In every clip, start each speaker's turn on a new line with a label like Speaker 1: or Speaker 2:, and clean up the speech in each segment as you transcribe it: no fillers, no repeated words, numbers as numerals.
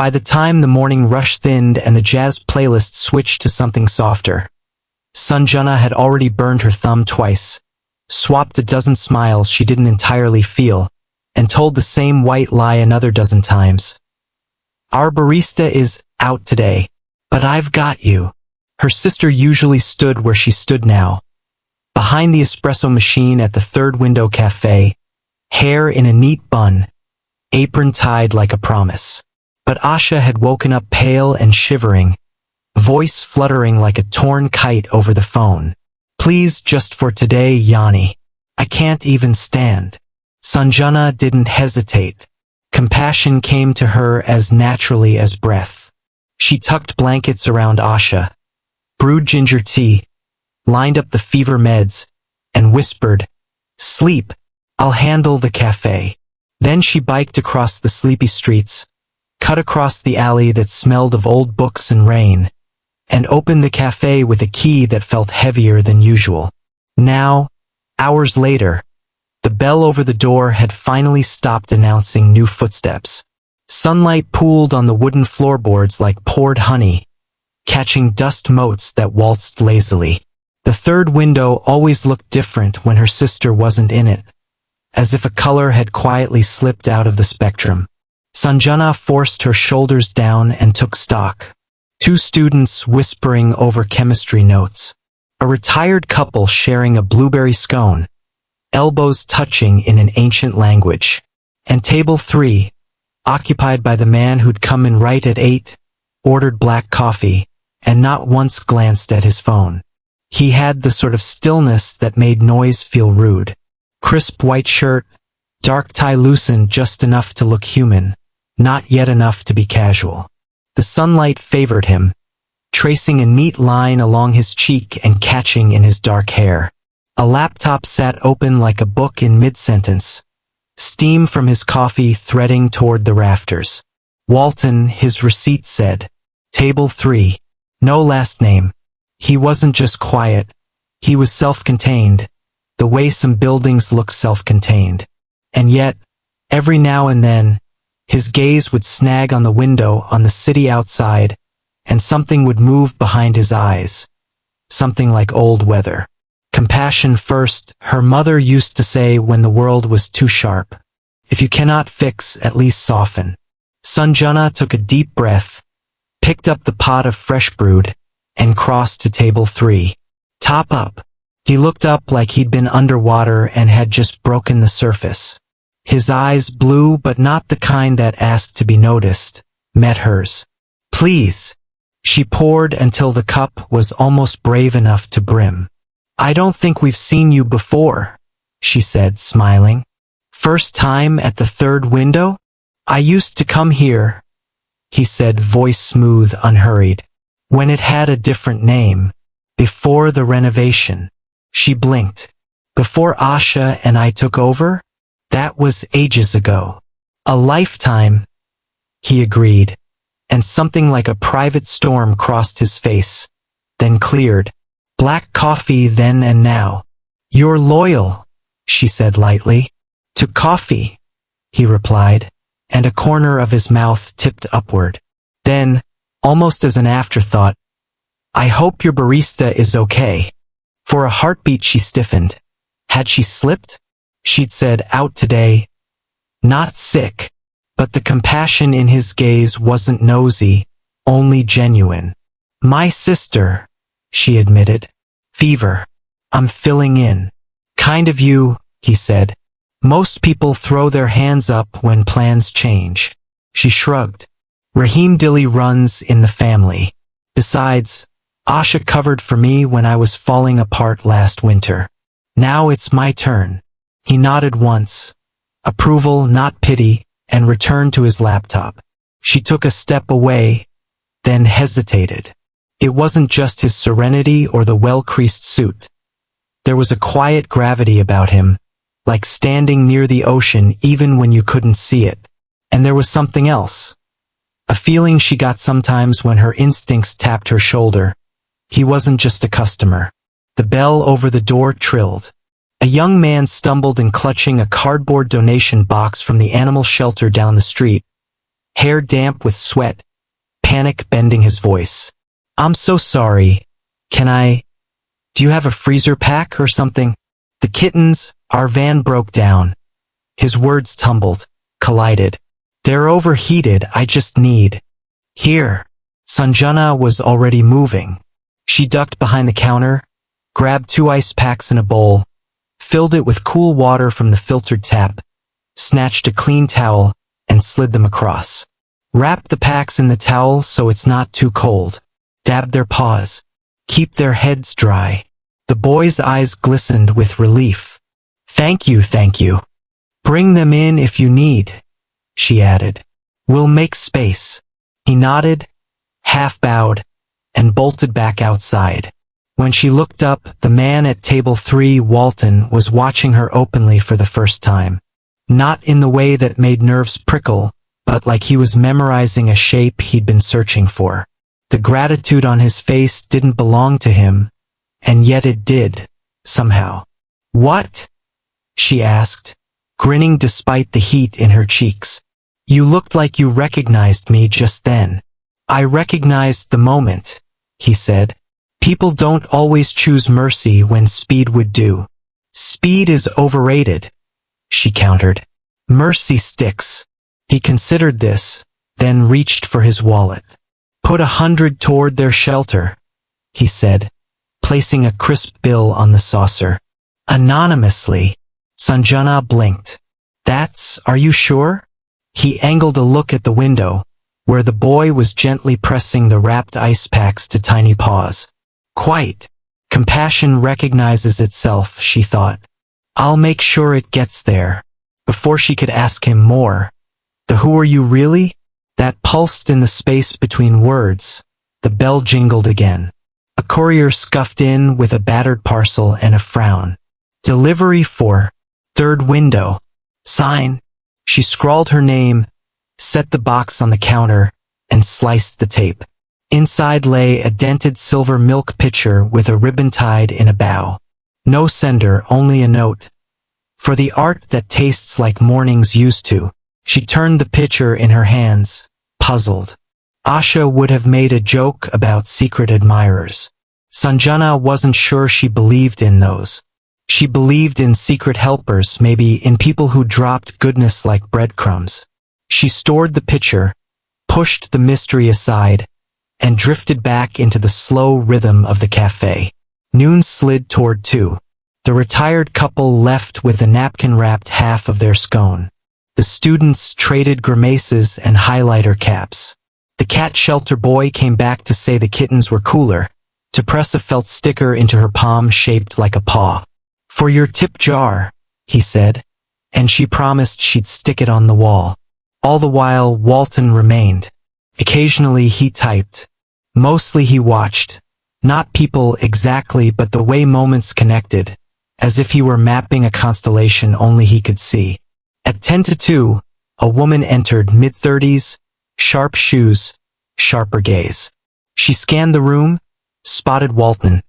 Speaker 1: By the time the morning rush thinned and the jazz playlist switched to something softer, Sanjana had already burned her thumb twice, swapped a dozen smiles she didn't entirely feel, and told the same white lie another dozen times. Our barista is out today, but I've got you. Her sister usually stood where she stood now, behind the espresso machine at the third window cafe, hair in a neat bun, apron tied like a promise. But Asha had woken up pale and shivering, voice fluttering like a torn kite over the phone. Please, just for today, Yanni. I can't even stand. Sanjana didn't hesitate. Compassion came to her as naturally as breath. She tucked blankets around Asha, brewed ginger tea, lined up the fever meds, and whispered, "Sleep, I'll handle the cafe." Then she biked across the sleepy streets, cut across the alley that smelled of old books and rain, and opened the cafe with a key that felt heavier than usual. Now, hours later, the bell over the door had finally stopped announcing new footsteps. Sunlight pooled on the wooden floorboards like poured honey, catching dust motes that waltzed lazily. The third window always looked different when her sister wasn't in it, as if a color had quietly slipped out of the spectrum. Sanjana forced her shoulders down and took stock. Two students whispering over chemistry notes, a retired couple sharing a blueberry scone, elbows touching in an ancient language, and table 3, occupied by the man who'd come in right at 8, ordered black coffee, and not once glanced at his phone. He had the sort of stillness that made noise feel rude. Crisp white shirt, dark tie loosened just enough to look human, not yet enough to be casual. The sunlight favored him, tracing a neat line along his cheek and catching in his dark hair. A laptop sat open like a book in mid-sentence, steam from his coffee threading toward the rafters. Walton, his receipt said. Table 3. No last name. He wasn't just quiet. He was self-contained, the way some buildings look self-contained. And yet, every now and then, his gaze would snag on the window on the city outside, and something would move behind his eyes. Something like old weather. Compassion first, her mother used to say when the world was too sharp. If you cannot fix, at least soften. Sanjana took a deep breath, picked up the pot of fresh brewed, and crossed to table 3. Top up. He looked up like he'd been underwater and had just broken the surface. His eyes, blue but not the kind that asked to be noticed, met hers. Please. She poured until the cup was almost brave enough to brim. I don't think we've seen you before, she said, smiling. First time at the third window? I used to come here, he said, voice smooth, unhurried. When it had a different name. Before the renovation. She blinked. Before Asha and I took over? That was ages ago. A lifetime, he agreed, and something like a private storm crossed his face, then cleared. Black coffee then and now. You're loyal, she said lightly. To coffee, he replied, and a corner of his mouth tipped upward. Then, almost as an afterthought, I hope your barista is okay. For a heartbeat she stiffened. Had she slipped? She'd said out today. Not sick. But the compassion in his gaze wasn't nosy, only genuine. My sister, she admitted. Fever. I'm filling in. Kind of you, he said. Most people throw their hands up when plans change. She shrugged. Rahim Dilly runs in the family. Besides, Asha covered for me when I was falling apart last winter. Now it's my turn. He nodded once. Approval, not pity, and returned to his laptop. She took a step away, then hesitated. It wasn't just his serenity or the well-creased suit. There was a quiet gravity about him, like standing near the ocean even when you couldn't see it. And there was something else. A feeling she got sometimes when her instincts tapped her shoulder. He wasn't just a customer. The bell over the door trilled. A young man stumbled in clutching a cardboard donation box from the animal shelter down the street. hair damp with sweat, panic bending his voice. I'm so sorry. Do you have a freezer pack or something? The kittens, our van broke down. His words tumbled, collided. They're overheated, I just need. Here. Sanjana was already moving. She ducked behind the counter, grabbed 2 ice packs in a bowl, filled it with cool water from the filtered tap, snatched a clean towel, and slid them across. Wrap the packs in the towel so it's not too cold. Dab their paws. Keep their heads dry. The boy's eyes glistened with relief. Thank you, thank you. Bring them in if you need, she added. We'll make space. He nodded, half bowed, and bolted back outside. When she looked up, the man at table 3, Walton, was watching her openly for the first time. Not in the way that made nerves prickle, but like he was memorizing a shape he'd been searching for. The gratitude on his face didn't belong to him, and yet it did, somehow. What? She asked, grinning despite the heat in her cheeks. You looked like you recognized me just then. I recognized the moment, he said. People don't always choose mercy when speed would do. Speed is overrated, she countered. Mercy sticks. He considered this, then reached for his wallet. Put 100 toward their shelter, he said, placing a crisp bill on the saucer. Anonymously. Sanjana blinked. Are you sure? He angled a look at the window, where the boy was gently pressing the wrapped ice packs to tiny paws. Quite. Compassion recognizes itself, she thought. I'll make sure it gets there. Before she could ask him more. The who are you really? That pulsed in the space between words. The bell jingled again. A courier scuffed in with a battered parcel and a frown. Delivery for 3rd window. Sign. She scrawled her name, set the box on the counter, and sliced the tape. Inside lay a dented silver milk pitcher with a ribbon tied in a bow. No sender, only a note. For the art that tastes like mornings used to. She turned the pitcher in her hands, puzzled. Asha would have made a joke about secret admirers. Sanjana wasn't sure she believed in those. She believed in secret helpers, maybe in people who dropped goodness like breadcrumbs. She stored the pitcher, pushed the mystery aside, and drifted back into the slow rhythm of the cafe. Noon slid toward 2. The retired couple left with a napkin-wrapped half of their scone. The students traded grimaces and highlighter caps. The cat shelter boy came back to say the kittens were cooler, to press a felt sticker into her palm shaped like a paw. For your tip jar, he said, and she promised she'd stick it on the wall. All the while, Walton remained. Occasionally he typed. Mostly he watched. Not people exactly, but the way moments connected, as if he were mapping a constellation only he could see. At 10 to 2, a woman entered, mid-30s, sharp shoes, sharper gaze. She scanned the room, spotted Walton,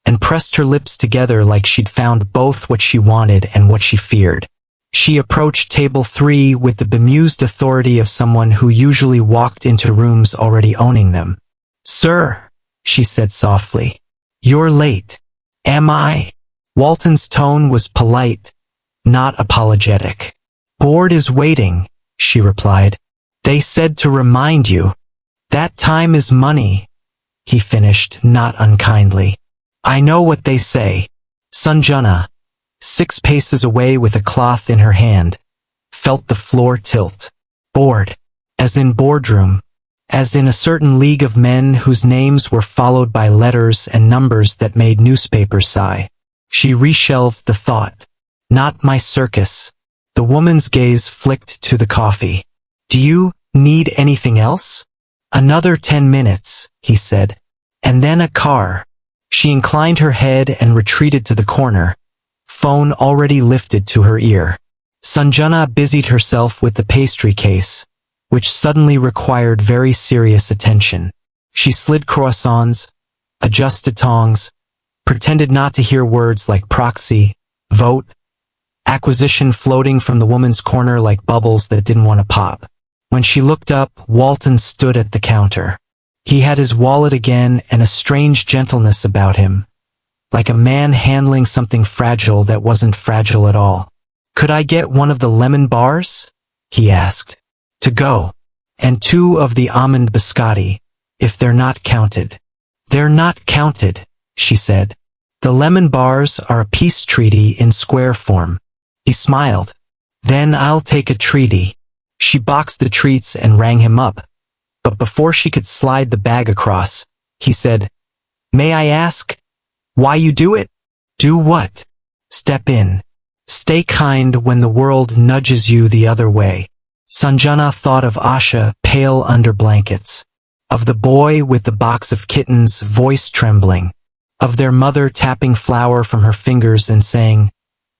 Speaker 1: and pressed her lips together like she'd found both what she wanted and what she feared. She approached table 3 with the bemused authority of someone who usually walked into rooms already owning them. Sir, she said softly, you're late. Am I? Walton's tone was polite, not apologetic. Board is waiting, she replied. They said to remind you. That time is money, he finished, not unkindly. I know what they say. Sanjana, 6 paces away with a cloth in her hand, felt the floor tilt. Board, as in boardroom, as in a certain league of men whose names were followed by letters and numbers that made newspapers sigh. She reshelved the thought. Not my circus. The woman's gaze flicked to the coffee. Do you need anything else? Another 10 minutes, he said. And then a car. She inclined her head and retreated to the corner, phone already lifted to her ear. Sanjana busied herself with the pastry case, which suddenly required very serious attention. She slid croissants, adjusted tongs, pretended not to hear words like proxy, vote, acquisition floating from the woman's corner like bubbles that didn't want to pop. When she looked up, Walton stood at the counter. He had his wallet again and a strange gentleness about him, like a man handling something fragile that wasn't fragile at all. "Could I get one of the lemon bars?" he asked. "To go. And 2 of the almond biscotti, if they're not counted." "They're not counted," she said. "The lemon bars are a peace treaty in square form." He smiled. "Then I'll take a treaty." She boxed the treats and rang him up. But before she could slide the bag across, he said, "May I ask why you do it?" "Do what?" "Step in. Stay kind when the world nudges you the other way." Sanjana thought of Asha, pale under blankets, of the boy with the box of kittens, voice trembling, of their mother tapping flour from her fingers and saying,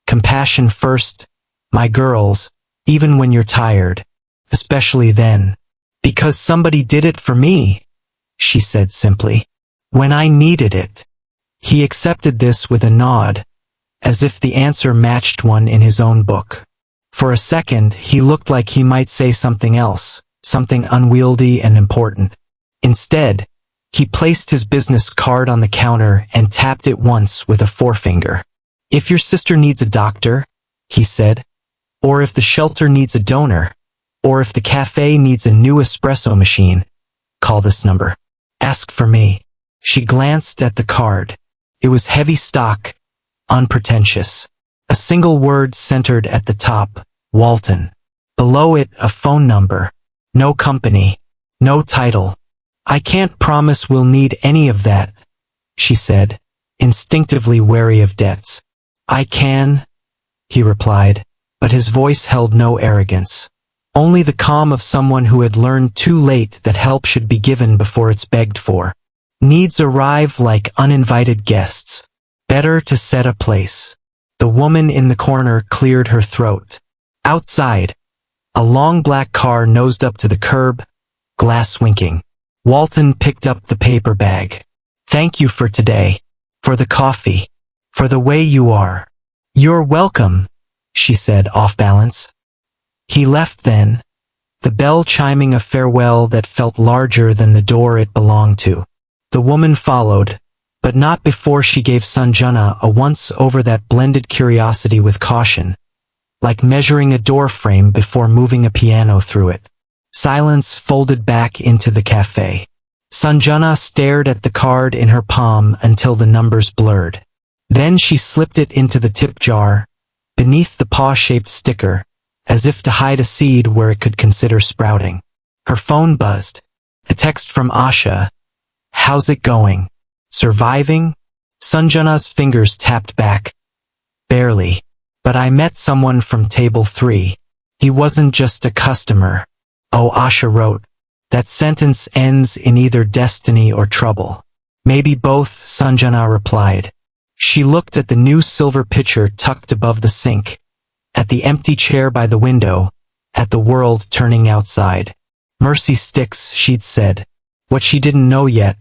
Speaker 1: "Compassion first, my girls, even when you're tired, especially then." "Because somebody did it for me," she said simply, "when I needed it." He accepted this with a nod, as if the answer matched one in his own book. For a second, he looked like he might say something else, something unwieldy and important. Instead, he placed his business card on the counter and tapped it once with a forefinger. "If your sister needs a doctor," he said, "or if the shelter needs a donor, or if the cafe needs a new espresso machine, call this number. Ask for me." She glanced at the card. It was heavy stock, unpretentious. A single word centered at the top, Walton. Below it, a phone number. No company. No title. "I can't promise we'll need any of that," she said, instinctively wary of debts. "I can," he replied, but his voice held no arrogance. Only the calm of someone who had learned too late that help should be given before it's begged for. Needs arrive like uninvited guests. Better to set a place. The woman in the corner cleared her throat. Outside, a long black car nosed up to the curb, glass winking. Walton picked up the paper bag. "Thank you for today. For the coffee. For the way you are." "You're welcome," she said, off balance. He left then, the bell chiming a farewell that felt larger than the door it belonged to. The woman followed, but not before she gave Sanjana a once over that blended curiosity with caution, like measuring a door frame before moving a piano through it. Silence folded back into the cafe. Sanjana stared at the card in her palm until the numbers blurred. Then she slipped it into the tip jar, beneath the paw-shaped sticker, as if to hide a seed where it could consider sprouting. Her phone buzzed. A text from Asha. "How's it going? Surviving?" Sanjana's fingers tapped back. "Barely. But I met someone from table 3. He wasn't just a customer." "Oh," Asha wrote. "That sentence ends in either destiny or trouble." "Maybe both," Sanjana replied. She looked at the new silver pitcher tucked above the sink, at the empty chair by the window, at the world turning outside. Mercy sticks, she'd said. What she didn't know yet,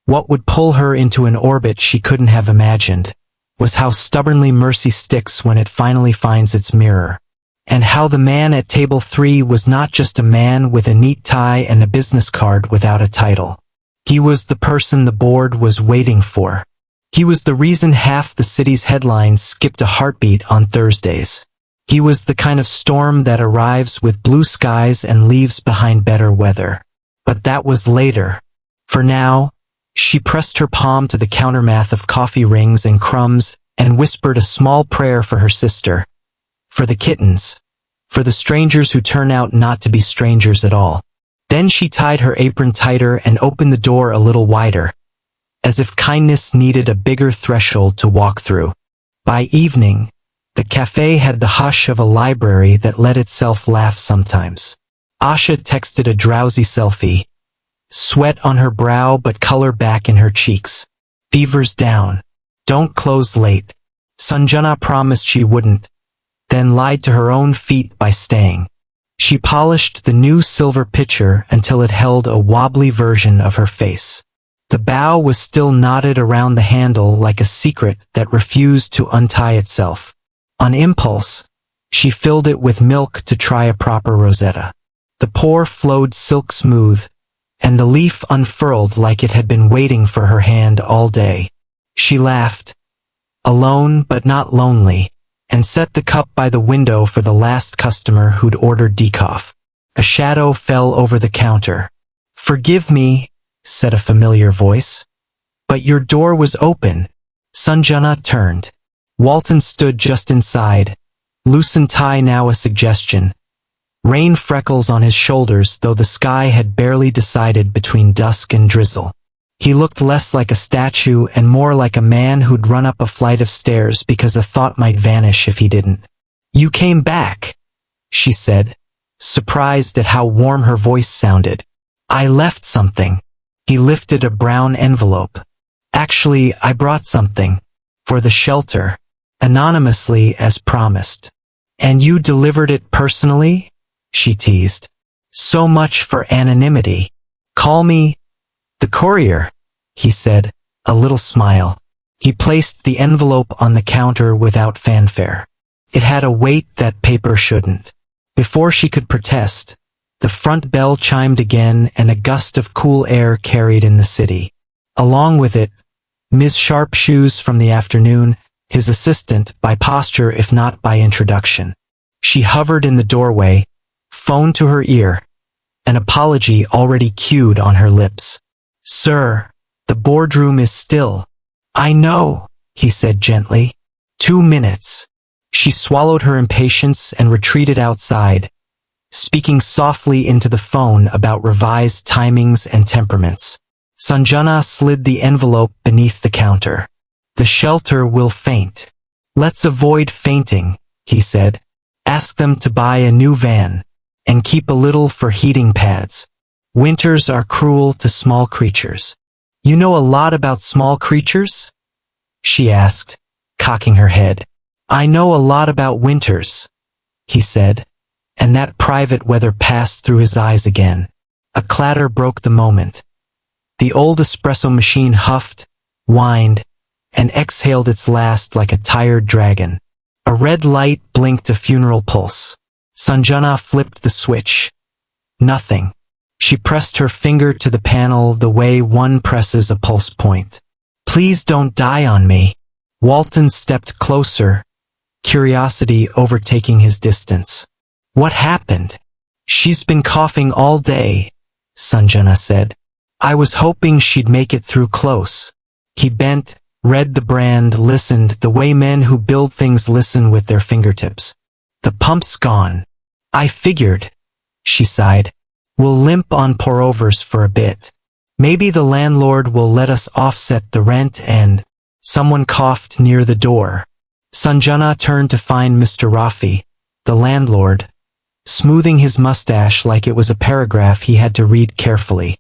Speaker 1: what would pull her into an orbit she couldn't have imagined, was how stubbornly mercy sticks when it finally finds its mirror. And how the man at table 3 was not just a man with a neat tie and a business card without a title. He was the person the board was waiting for. He was the reason half the city's headlines skipped a heartbeat on Thursdays. He was the kind of storm that arrives with blue skies and leaves behind better weather. But that was later. For now, she pressed her palm to the countermath of coffee rings and crumbs and whispered a small prayer for her sister, for the kittens, for the strangers who turn out not to be strangers at all. Then she tied her apron tighter and opened the door a little wider, as if kindness needed a bigger threshold to walk through. By evening, the cafe had the hush of a library that let itself laugh sometimes. Asha texted a drowsy selfie, sweat on her brow but color back in her cheeks. "Fever's down. Don't close late." Sanjana promised she wouldn't, then lied to her own feet by staying. She polished the new silver pitcher until it held a wobbly version of her face. The bow was still knotted around the handle like a secret that refused to untie itself. On impulse, she filled it with milk to try a proper rosetta. The pour flowed silk smooth, and the leaf unfurled like it had been waiting for her hand all day. She laughed, alone but not lonely, and set the cup by the window for the last customer who'd ordered decaf. A shadow fell over the counter. "Forgive me," said a familiar voice. "But your door was open." Sanjana turned. Walton stood just inside, loosened tie now a suggestion. Rain freckles on his shoulders, though the sky had barely decided between dusk and drizzle. He looked less like a statue and more like a man who'd run up a flight of stairs because a thought might vanish if he didn't. "You came back," she said, surprised at how warm her voice sounded. "I left something." He lifted a brown envelope. "Actually, I brought something. For the shelter. Anonymously as promised." "And you delivered it personally?" she teased. "So much for anonymity. Call me the courier," he said, a little smile. He placed the envelope on the counter without fanfare. It had a weight that paper shouldn't. Before she could protest, the front bell chimed again and a gust of cool air carried in the city. Along with it, Ms. Sharpshoes from the afternoon, his assistant by posture if not by introduction. She hovered in the doorway, phone to her ear, an apology already cued on her lips. "Sir, the boardroom is still." "I know," he said gently. 2 minutes. She swallowed her impatience and retreated outside, speaking softly into the phone about revised timings and temperaments. Sanjana slid the envelope beneath the counter. "The shelter will faint." "Let's avoid fainting," he said. "Ask them to buy a new van, and keep a little for heating pads. Winters are cruel to small creatures." "You know a lot about small creatures?" she asked, cocking her head. "I know a lot about winters," he said, and that private weather passed through his eyes again. A clatter broke the moment. The old espresso machine huffed, whined, and exhaled its last like a tired dragon. A red light blinked a funeral pulse. Sanjana flipped the switch. Nothing. She pressed her finger to the panel the way one presses a pulse point. "Please don't die on me." Walton stepped closer, curiosity overtaking his distance. "What happened?" "She's been coughing all day," Sanjana said. "I was hoping she'd make it through close." He bent, read the brand, listened the way men who build things listen with their fingertips. "The pump's gone." "I figured," she sighed. "We'll limp on pour-overs for a bit. Maybe the landlord will let us offset the rent and—" Someone coughed near the door. Sanjana turned to find Mr. Rafi, the landlord, smoothing his mustache like it was a paragraph he had to read carefully.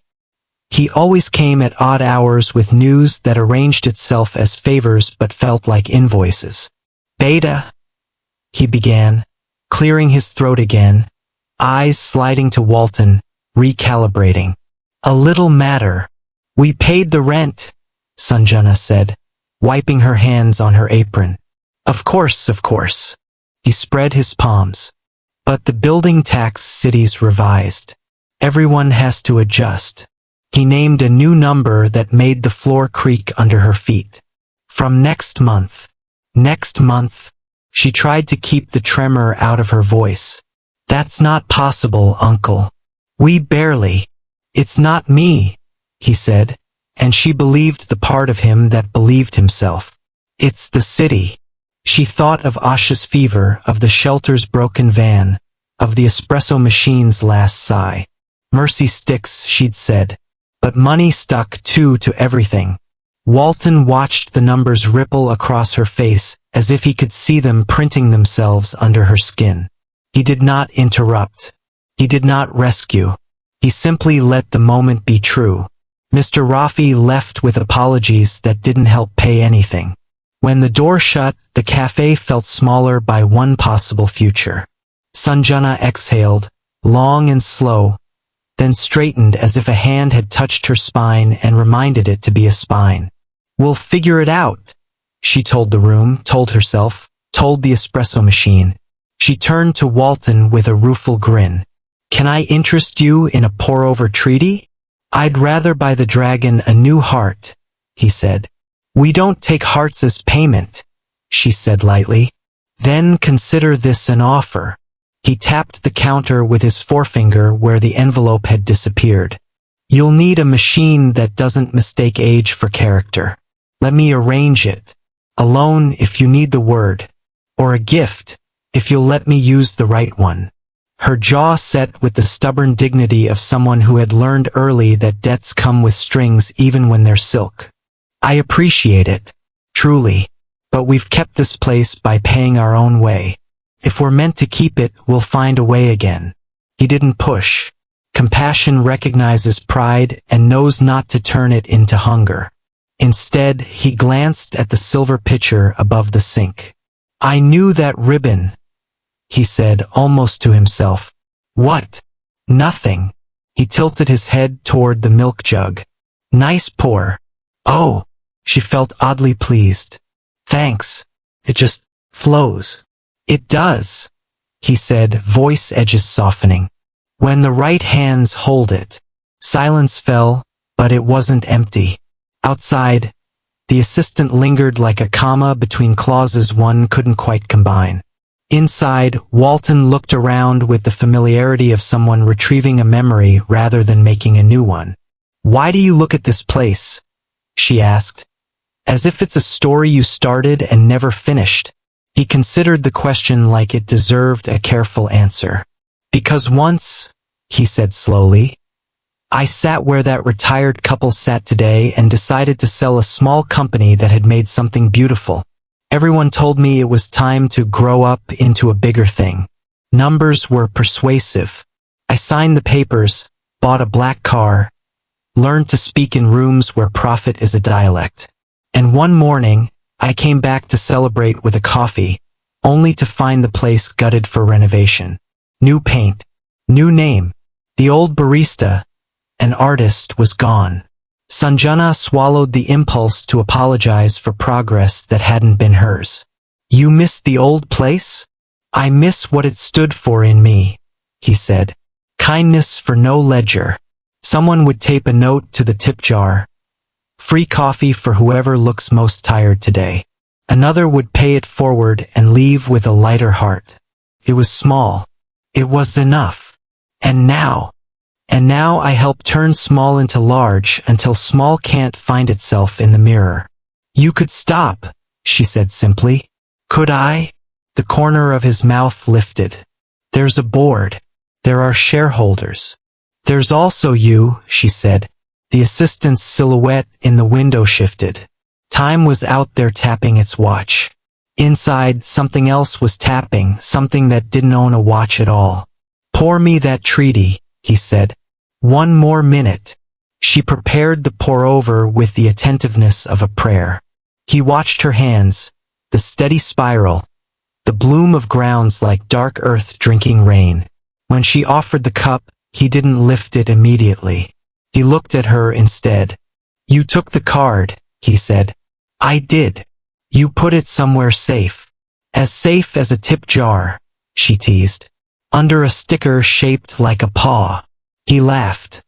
Speaker 1: He always came at odd hours with news that arranged itself as favors but felt like invoices. "Beta," he began, clearing his throat again, eyes sliding to Walton, recalibrating. "A little matter. We paid the rent," Sanjana said, wiping her hands on her apron. Of course. He spread his palms. "But the building tax city's revised. Everyone has to adjust." He named a new number that made the floor creak under her feet. "From next month." "Next month?" She tried to keep the tremor out of her voice. "That's not possible, Uncle. We barely—" "It's not me," he said, and she believed the part of him that believed himself. "It's the city." She thought of Asha's fever, of the shelter's broken van, of the espresso machine's last sigh. "Mercy sticks," she'd said. But money stuck too to everything. Walton watched the numbers ripple across her face as if he could see them printing themselves under her skin. He did not interrupt. He did not rescue. He simply let the moment be true. Mr. Rafi left with apologies that didn't help pay anything. When the door shut, the cafe felt smaller by one possible future. Sanjana exhaled, long and slow, then straightened as if a hand had touched her spine and reminded it to be a spine. "We'll figure it out," she told the room, told herself, told the espresso machine. She turned to Walton with a rueful grin. Can I interest you in a pour-over treaty? I'd rather buy the dragon a new heart, he said. We don't take hearts as payment, she said lightly. Then consider this an offer. He tapped the counter with his forefinger where the envelope had disappeared. You'll need a machine that doesn't mistake age for character. Let me arrange it. A loan if you need the word. Or a gift, if you'll let me use the right one. Her jaw set with the stubborn dignity of someone who had learned early that debts come with strings even when they're silk. I appreciate it, truly, but we've kept this place by paying our own way. If we're meant to keep it, we'll find a way again. He didn't push. Compassion recognizes pride and knows not to turn it into hunger. Instead, he glanced at the silver pitcher above the sink. I knew that ribbon, he said almost to himself. What? Nothing. He tilted his head toward the milk jug. Nice pour. Oh, she felt oddly pleased. Thanks. It just flows. It does, he said, voice edges softening. When the right hands hold it. Silence fell, but it wasn't empty. Outside, the assistant lingered like a comma between clauses one couldn't quite combine. Inside, Walton looked around with the familiarity of someone retrieving a memory rather than making a new one. Why do you look at this place? She asked. As if it's a story you started and never finished. He considered the question like it deserved a careful answer. Because once, he said slowly, I sat where that retired couple sat today and decided to sell a small company that had made something beautiful. Everyone told me it was time to grow up into a bigger thing. Numbers were persuasive. I signed the papers, bought a black car, learned to speak in rooms where profit is a dialect. And one morning, I came back to celebrate with a coffee, only to find the place gutted for renovation. New paint, new name. The old barista, an artist, was gone. Sanjana swallowed the impulse to apologize for progress that hadn't been hers. You miss the old place? I miss what it stood for in me, he said. Kindness for no ledger. Someone would tape a note to the tip jar. Free coffee for whoever looks most tired today. Another would pay it forward and leave with a lighter heart. It was small. It was enough. And now I help turn small into large until small can't find itself in the mirror. You could stop, she said simply. Could I? The corner of his mouth lifted. There's a board. There are shareholders. There's also you, she said. The assistant's silhouette in the window shifted. Time was out there tapping its watch. Inside, something else was tapping, something that didn't own a watch at all. Pour me that treaty, he said. One more minute. She prepared the pour-over with the attentiveness of a prayer. He watched her hands, the steady spiral, the bloom of grounds like dark earth drinking rain. When she offered the cup, he didn't lift it immediately. He looked at her instead. You took the card, he said. I did. You put it somewhere safe. As safe as a tip jar, she teased. Under a sticker shaped like a paw. He laughed.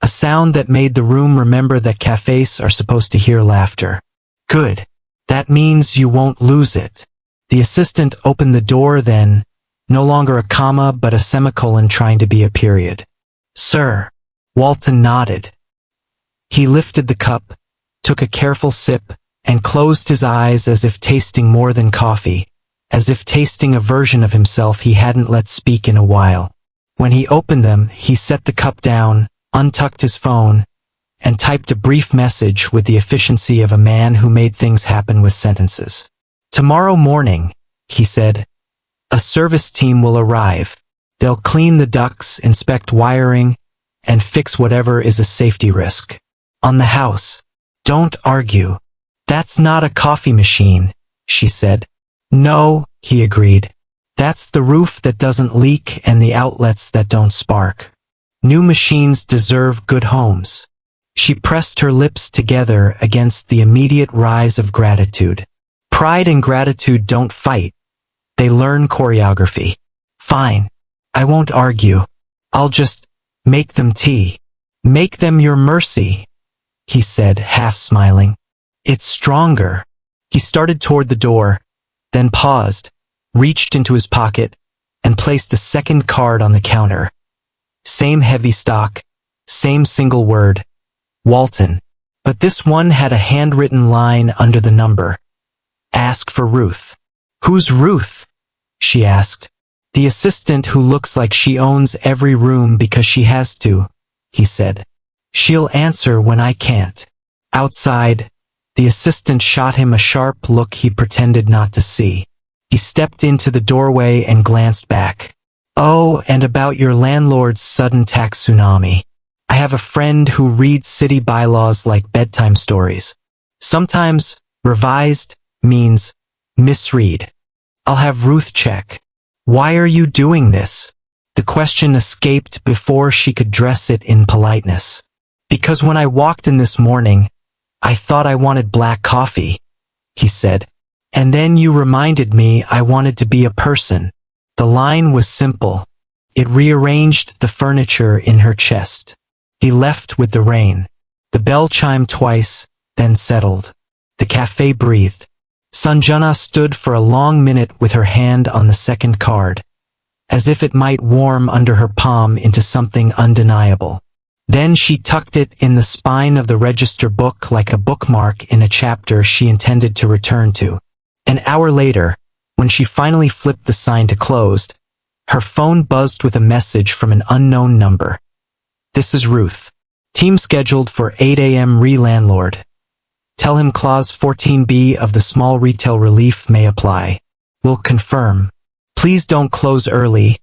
Speaker 1: A sound that made the room remember that cafes are supposed to hear laughter. Good. That means you won't lose it. The assistant opened the door then, no longer a comma but a semicolon trying to be a period. Sir. Walton nodded. He lifted the cup, took a careful sip, and closed his eyes as if tasting more than coffee, as if tasting a version of himself he hadn't let speak in a while. When he opened them, he set the cup down, untucked his phone, and typed a brief message with the efficiency of a man who made things happen with sentences. Tomorrow morning, he said, a service team will arrive. They'll clean the ducts, inspect wiring, and fix whatever is a safety risk. On the house. Don't argue. That's not a coffee machine, she said. No, he agreed. That's the roof that doesn't leak and the outlets that don't spark. New machines deserve good homes. She pressed her lips together against the immediate rise of gratitude. Pride and gratitude don't fight. They learn choreography. Fine. I won't argue. I'll just make them tea. Make them your mercy, he said, half smiling. It's stronger. He started toward the door, then paused, reached into his pocket, and placed a second card on the counter. Same heavy stock, same single word, Walton. But this one had a handwritten line under the number. Ask for Ruth. Who's Ruth? She asked. The assistant who looks like she owns every room because she has to, he said. She'll answer when I can't. Outside, the assistant shot him a sharp look he pretended not to see. He stepped into the doorway and glanced back. Oh, and about your landlord's sudden tax tsunami. I have a friend who reads city bylaws like bedtime stories. Sometimes revised means misread. I'll have Ruth check. Why are you doing this? The question escaped before she could dress it in politeness. Because when I walked in this morning, I thought I wanted black coffee, he said. And then you reminded me I wanted to be a person. The line was simple. It rearranged the furniture in her chest. He left with the rain. The bell chimed twice, then settled. The cafe breathed. Sanjana stood for a long minute with her hand on the second card, as if it might warm under her palm into something undeniable. Then she tucked it in the spine of the register book like a bookmark in a chapter she intended to return to. An hour later, when she finally flipped the sign to closed, her phone buzzed with a message from an unknown number. This is Ruth. Team scheduled for 8 a.m. Landlord. Tell him Clause 14b of the Small Retail Relief may apply. Will confirm. Please don't close early.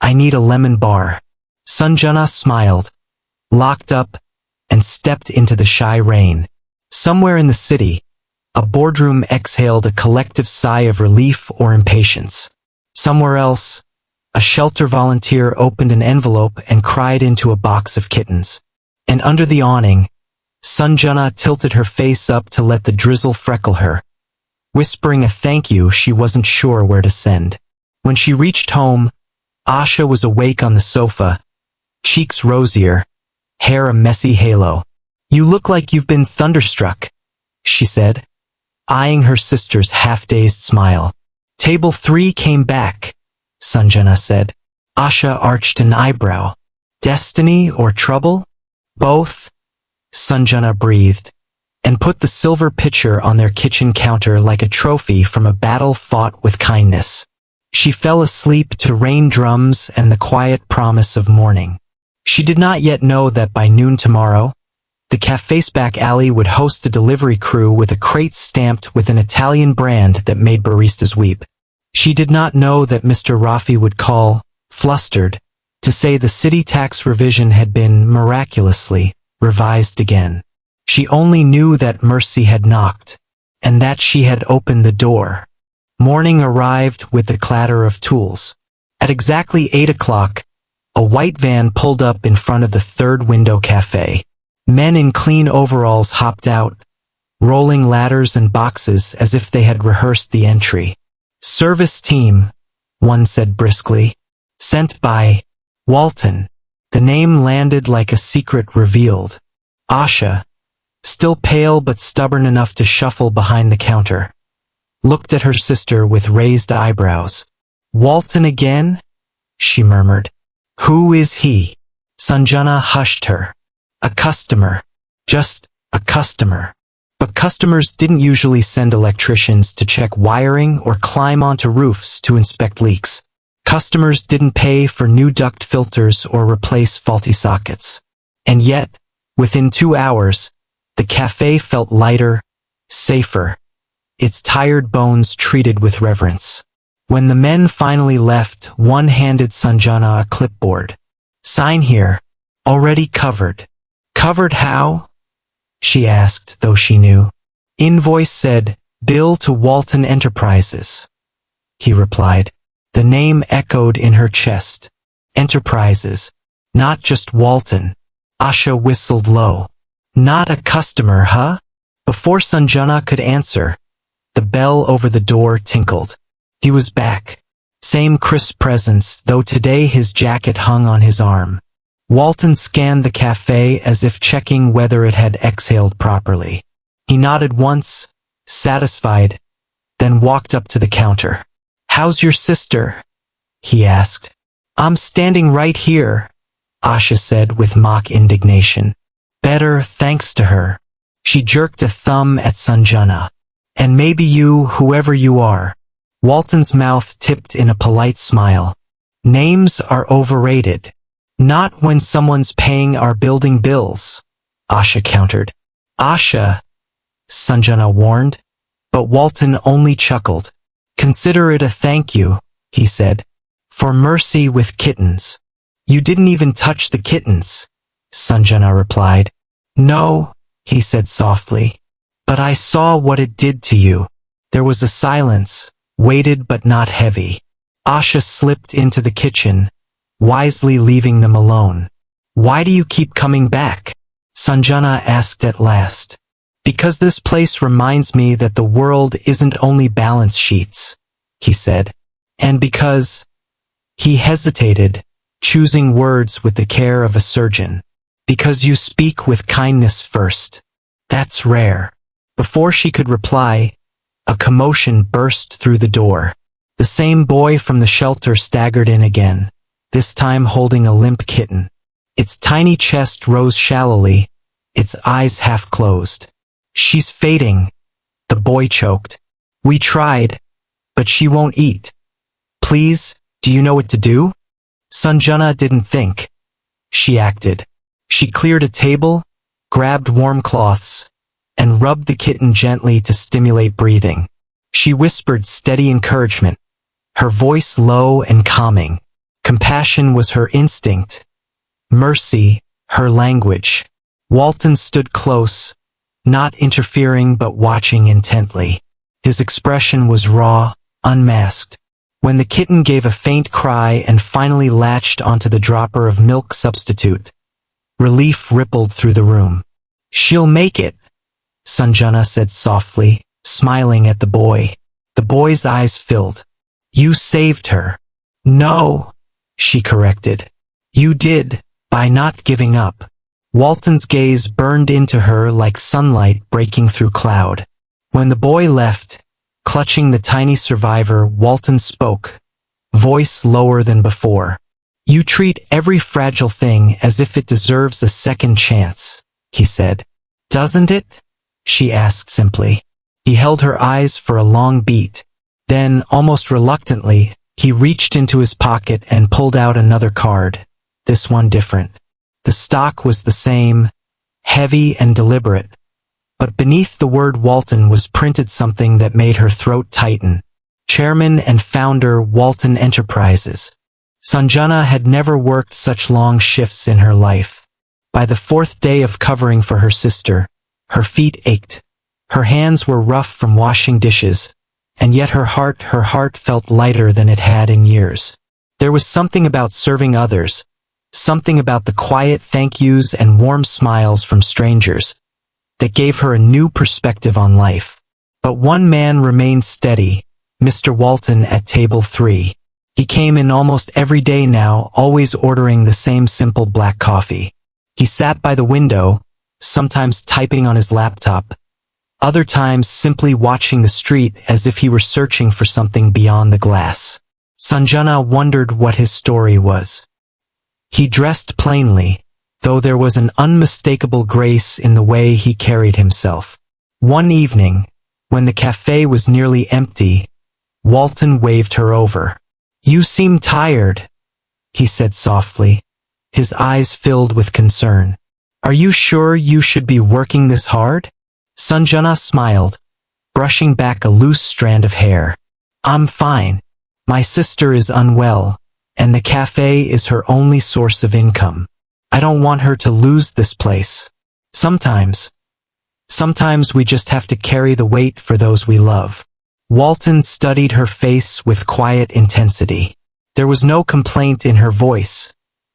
Speaker 1: I need a lemon bar. Sanjana smiled, locked up, and stepped into the shy rain. Somewhere in the city, a boardroom exhaled a collective sigh of relief or impatience. Somewhere else, a shelter volunteer opened an envelope and cried into a box of kittens. And under the awning, Sanjana tilted her face up to let the drizzle freckle her, whispering a thank you she wasn't sure where to send. When she reached home, Asha was awake on the sofa, cheeks rosier, hair a messy halo. You look like you've been thunderstruck, she said, eyeing her sister's half-dazed smile. Table 3 came back, Sanjana said. Asha arched an eyebrow. Destiny or trouble? Both, Sanjana breathed, and put the silver pitcher on their kitchen counter like a trophy from a battle fought with kindness. She fell asleep to rain drums and the quiet promise of morning. She did not yet know that by noon tomorrow, the cafe's back alley would host a delivery crew with a crate stamped with an Italian brand that made baristas weep. She did not know that Mr. Rafi would call, flustered, to say the city tax revision had been miraculously revised again. She only knew that Mercy had knocked, and that she had opened the door. Morning arrived with the clatter of tools. At exactly 8 o'clock, a white van pulled up in front of the third window cafe. Men in clean overalls hopped out, rolling ladders and boxes as if they had rehearsed the entry. Service team, one said briskly. Sent by Walton. The name landed like a secret revealed. Asha, still pale but stubborn enough to shuffle behind the counter, looked at her sister with raised eyebrows. Walton again? She murmured. Who is he? Sanjana hushed her. A customer. Just a customer. But customers didn't usually send electricians to check wiring or climb onto roofs to inspect leaks. Customers didn't pay for new duct filters or replace faulty sockets. And yet, within 2 hours, the cafe felt lighter, safer, its tired bones treated with reverence. When the men finally left, one handed Sanjana a clipboard. Sign here. Already covered. Covered how? She asked, though she knew. Invoice said, Bill to Walton Enterprises. He replied. The name echoed in her chest. Enterprises. Not just Walton. Asha whistled low. Not a customer, huh? Before Sanjana could answer, the bell over the door tinkled. He was back. Same crisp presence, though today his jacket hung on his arm. Walton scanned the cafe as if checking whether it had exhaled properly. He nodded once, satisfied, then walked up to the counter. "How's your sister?" he asked. "I'm standing right here," Asha said with mock indignation. "Better, thanks to her." She jerked a thumb at Sanjana. "And maybe you, whoever you are." Walton's mouth tipped in a polite smile. "Names are overrated. Not when someone's paying our building bills," Asha countered. "Asha," Sanjana warned, but Walton only chuckled. "Consider it a thank you," he said, "for mercy with kittens." "You didn't even touch the kittens," Sanjana replied. "No," he said softly, "but I saw what it did to you." There was a silence, weighted but not heavy. Asha slipped into the kitchen, wisely leaving them alone. "Why do you keep coming back?" Sanjana asked at last. "Because this place reminds me that the world isn't only balance sheets," he said. "And because—" he hesitated, choosing words with the care of a surgeon. "Because you speak with kindness first. That's rare." Before she could reply, a commotion burst through the door. The same boy from the shelter staggered in again, this time holding a limp kitten. Its tiny chest rose shallowly, its eyes half closed. "She's fading," the boy choked. "We tried, but she won't eat. Please, do you know what to do?" Sanjana didn't think. She acted. She cleared a table, grabbed warm cloths, and rubbed the kitten gently to stimulate breathing. She whispered steady encouragement, her voice low and calming. Compassion was her instinct, mercy her language. Walton stood close, not interfering but watching intently. His expression was raw, unmasked. When the kitten gave a faint cry and finally latched onto the dropper of milk substitute, relief rippled through the room. "She'll make it," Sanjana said softly, smiling at the boy. The boy's eyes filled. "You saved her." "No," she corrected. "You did, by not giving up." Walton's gaze burned into her like sunlight breaking through cloud. When the boy left, clutching the tiny survivor, Walton spoke, voice lower than before. "You treat every fragile thing as if it deserves a second chance," he said. "Doesn't it?" she asked simply. He held her eyes for a long beat. Then, almost reluctantly, he reached into his pocket and pulled out another card, this one different. The stock was the same, heavy and deliberate, but beneath the word Walton was printed something that made her throat tighten. Chairman and founder, Walton Enterprises. Sanjana had never worked such long shifts in her life. By the fourth day of covering for her sister, her feet ached. Her hands were rough from washing dishes, and yet her heart felt lighter than it had in years. There was something about serving others, something about the quiet thank yous and warm smiles from strangers, that gave her a new perspective on life. But one man remained steady, Mr. Walton at table 3. He came in almost every day now, always ordering the same simple black coffee. He sat by the window, sometimes typing on his laptop, other times simply watching the street as if he were searching for something beyond the glass. Sanjana wondered what his story was. He dressed plainly, though there was an unmistakable grace in the way he carried himself. One evening, when the cafe was nearly empty, Walton waved her over. "You seem tired," he said softly, his eyes filled with concern. "Are you sure you should be working this hard?" Sanjana smiled, brushing back a loose strand of hair. "I'm fine. My sister is unwell, and the cafe is her only source of income. I don't want her to lose this place. Sometimes we just have to carry the weight for those we love." Walton studied her face with quiet intensity. There was no complaint in her voice,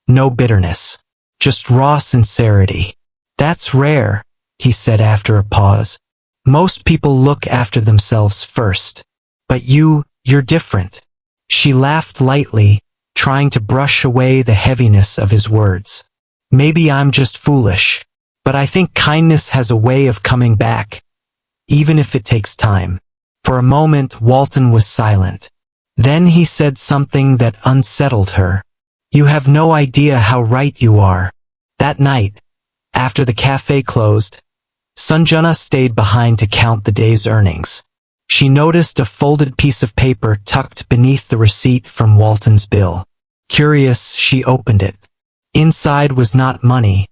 Speaker 1: no bitterness, just raw sincerity. "That's rare," he said after a pause. "Most people look after themselves first. But you're different." She laughed lightly, trying to brush away the heaviness of his words. Maybe I'm just foolish, but I think kindness has a way of coming back, even if it takes time. For a moment, Walton was silent. Then he said something that unsettled her. You have no idea how right you are. That night, after the cafe closed, Sanjana stayed behind to count the day's earnings. She noticed a folded piece of paper tucked beneath the receipt from Walton's bill. Curious, she opened it. Inside was not money,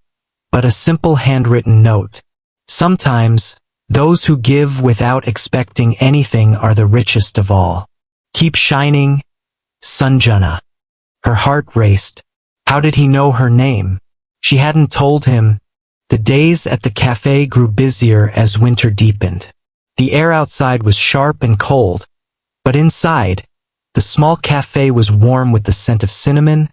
Speaker 1: but a simple handwritten note. Sometimes, those who give without expecting anything are the richest of all. Keep shining, Sanjana. Her heart raced. How did he know her name? She hadn't told him. The days at the cafe grew busier as winter deepened. The air outside was sharp and cold, but inside, the small cafe was warm with the scent of cinnamon,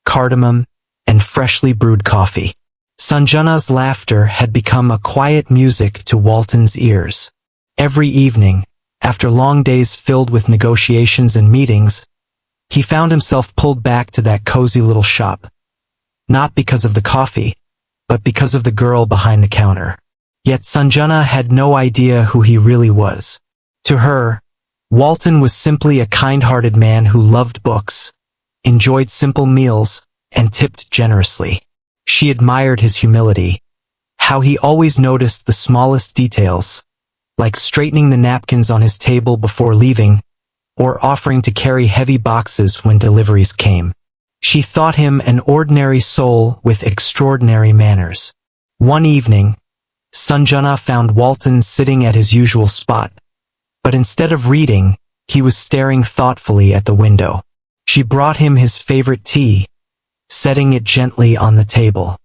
Speaker 1: cardamom, and freshly brewed coffee. Sanjana's laughter had become a quiet music to Walton's ears. Every evening, after long days filled with negotiations and meetings, he found himself pulled back to that cozy little shop. Not because of the coffee, but because of the girl behind the counter. Yet Sanjana had no idea who he really was. To her, Walton was simply a kind-hearted man who loved books, enjoyed simple meals, and tipped generously. She admired his humility, how he always noticed the smallest details, like straightening the napkins on his table before leaving, or offering to carry heavy boxes when deliveries came. She thought him an ordinary soul with extraordinary manners. One evening, Sanjana found Walton sitting at his usual spot, but instead of reading, he was staring thoughtfully at the window. She brought him his favorite tea, setting it gently on the table.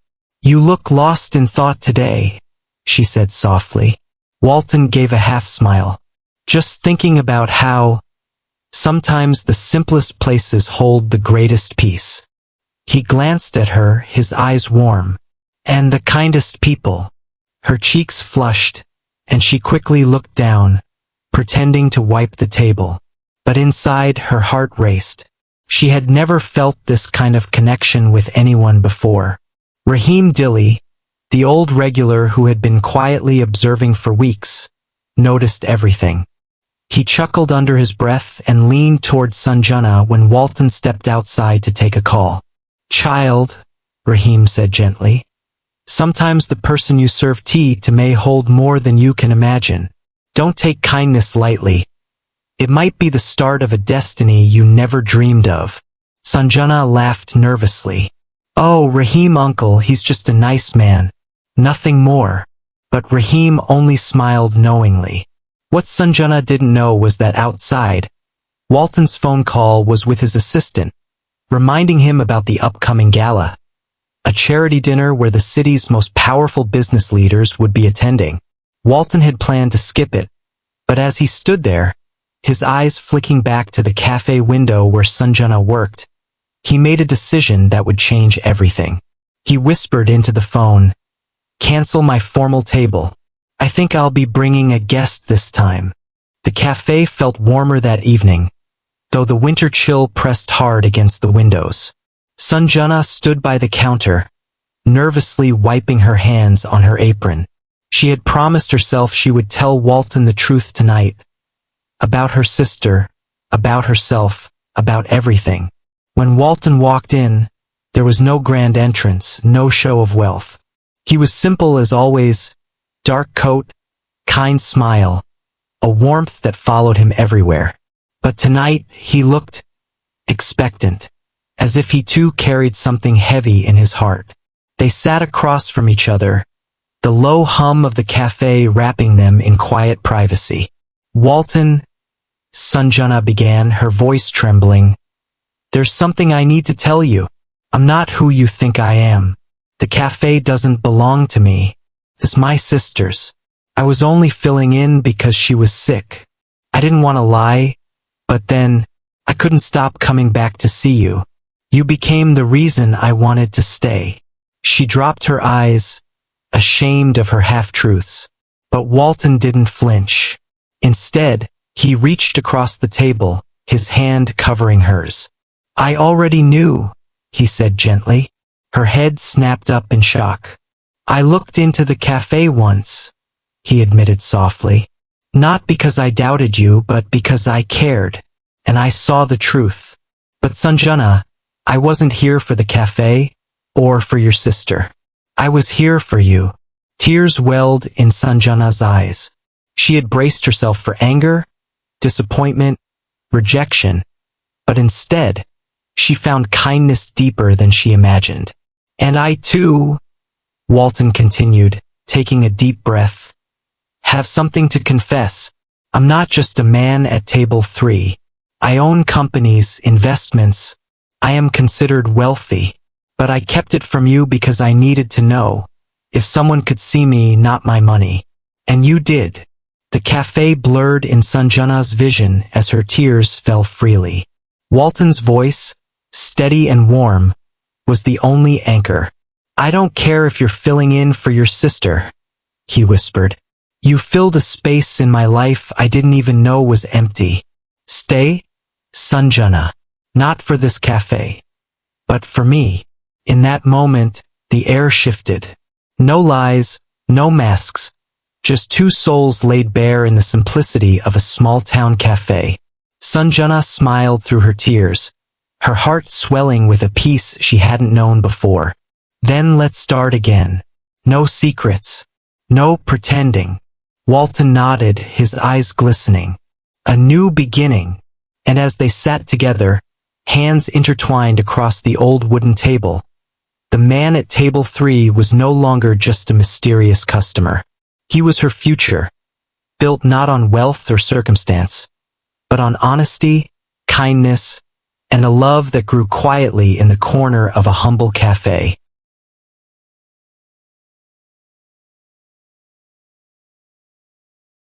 Speaker 1: You look lost in thought today, she said softly. Walton gave a half-smile, just thinking about how sometimes the simplest places hold the greatest peace. He glanced at her, his eyes warm. And the kindest people. Her cheeks flushed, and she quickly looked down, pretending to wipe the table. But inside, her heart raced. She had never felt this kind of connection with anyone before. Rahim Dilly, the old regular who had been quietly observing for weeks, noticed everything. He chuckled under his breath and leaned toward Sanjana when Walton stepped outside to take a call. Child, Rahim said gently. Sometimes the person you serve tea to may hold more than you can imagine. Don't take kindness lightly. It might be the start of a destiny you never dreamed of. Sanjana laughed nervously. Oh, Rahim uncle, he's just a nice man. Nothing more. But Rahim only smiled knowingly. What Sanjana didn't know was that outside, Walton's phone call was with his assistant, reminding him about the upcoming gala. A charity dinner where the city's most powerful business leaders would be attending. Walton had planned to skip it, but as he stood there, his eyes flicking back to the cafe window where Sanjana worked, he made a decision that would change everything. He whispered into the phone, "Cancel my formal table. I think I'll be bringing a guest this time." The cafe felt warmer that evening, though the winter chill pressed hard against the windows. Sanjana stood by the counter, nervously wiping her hands on her apron. She had promised herself she would tell Walton the truth tonight. About her sister, about herself, about everything. When Walton walked in, there was no grand entrance, no show of wealth. He was simple as always, dark coat, kind smile, a warmth that followed him everywhere. But tonight, he looked expectant, as if he too carried something heavy in his heart. They sat across from each other, the low hum of the cafe wrapping them in quiet privacy. Walton, Sanjana began, her voice trembling. There's something I need to tell you. I'm not who you think I am. The cafe doesn't belong to me. It's my sister's. I was only filling in because she was sick. I didn't want to lie, but then I couldn't stop coming back to see you. You became the reason I wanted to stay. She dropped her eyes, ashamed of her half-truths. But Walton didn't flinch. Instead, he reached across the table, his hand covering hers. I already knew, he said gently. Her head snapped up in shock. I looked into the cafe once, he admitted softly. Not because I doubted you, but because I cared, and I saw the truth. But Sanjana, I wasn't here for the cafe, or for your sister. I was here for you. Tears welled in Sanjana's eyes. She had braced herself for anger, disappointment, rejection, but instead, she found kindness deeper than she imagined. And I too, Walton continued, taking a deep breath, have something to confess. I'm not just a man at table 3. I own companies, investments. I am considered wealthy. But I kept it from you because I needed to know. If someone could see me, not my money. And you did. The cafe blurred in Sanjana's vision as her tears fell freely. Walton's voice, steady and warm, was the only anchor. I don't care if you're filling in for your sister, he whispered. You filled a space in my life I didn't even know was empty. Stay, Sanjana, not for this cafe, but for me. In that moment, the air shifted. No lies, no masks, just two souls laid bare in the simplicity of a small-town cafe. Sanjana smiled through her tears, her heart swelling with a peace she hadn't known before. Then let's start again. No secrets, no pretending. Walton nodded, his eyes glistening. A new beginning. And as they sat together, hands intertwined across the old wooden table, the man at table 3 was no longer just a mysterious customer. He was her future, built not on wealth or circumstance, but on honesty, kindness, and a love that grew quietly in the corner of a humble cafe.